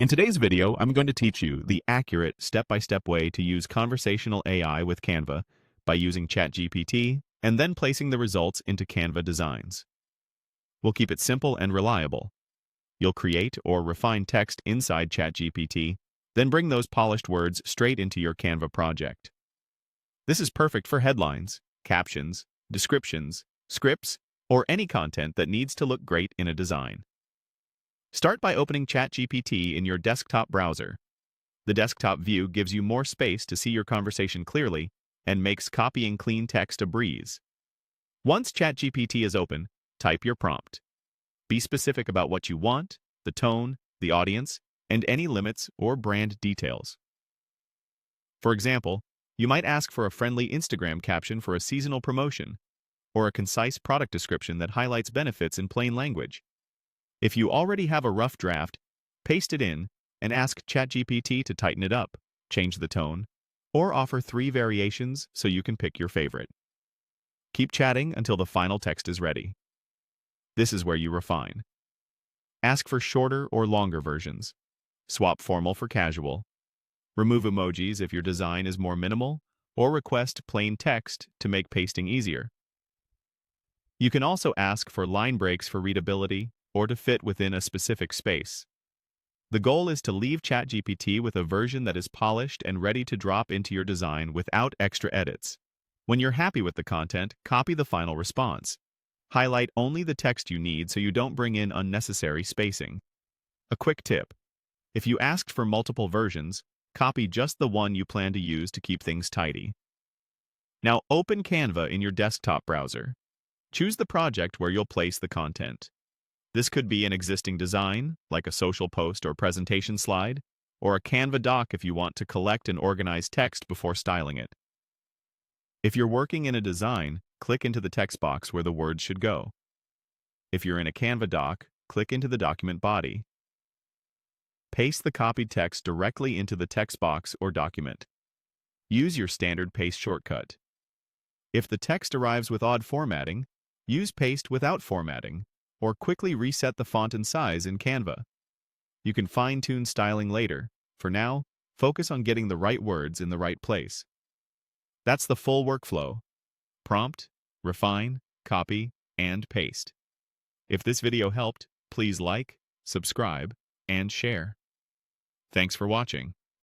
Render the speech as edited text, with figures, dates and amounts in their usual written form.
In today's video, I'm going to teach you the accurate step-by-step way to use conversational AI with Canva by using ChatGPT and then placing the results into Canva designs. We'll keep it simple and reliable. You'll create or refine text inside ChatGPT, then bring those polished words straight into your Canva project. This is perfect for headlines, captions, descriptions, scripts, or any content that needs to look great in a design. Start by opening ChatGPT in your desktop browser. The desktop view gives you more space to see your conversation clearly and makes copying clean text a breeze. Once ChatGPT is open, type your prompt. Be specific about what you want, the tone, the audience, and any limits or brand details. For example, you might ask for a friendly Instagram caption for a seasonal promotion, or a concise product description that highlights benefits in plain language. If you already have a rough draft, paste it in and ask ChatGPT to tighten it up, change the tone, or offer 3 variations so you can pick your favorite. Keep chatting until the final text is ready. This is where you refine. Ask for shorter or longer versions. Swap formal for casual. Remove emojis if your design is more minimal, or request plain text to make pasting easier. You can also ask for line breaks for readability or to fit within a specific space. The goal is to leave ChatGPT with a version that is polished and ready to drop into your design without extra edits. When you're happy with the content, copy the final response. Highlight only the text you need so you don't bring in unnecessary spacing. A quick tip: if you asked for multiple versions, copy just the one you plan to use to keep things tidy. Now open Canva in your desktop browser. Choose the project where you'll place the content. This could be an existing design, like a social post or presentation slide, or a Canva doc if you want to collect and organize text before styling it. If you're working in a design, click into the text box where the words should go. If you're in a Canva doc, click into the document body. Paste the copied text directly into the text box or document. Use your standard paste shortcut. If the text arrives with odd formatting, use paste without formatting, or quickly reset the font and size in Canva. You can fine-tune styling later. For now, focus on getting the right words in the right place. That's the full workflow: prompt, refine, copy, and paste. If this video helped, please like, subscribe, and share. Thanks for watching.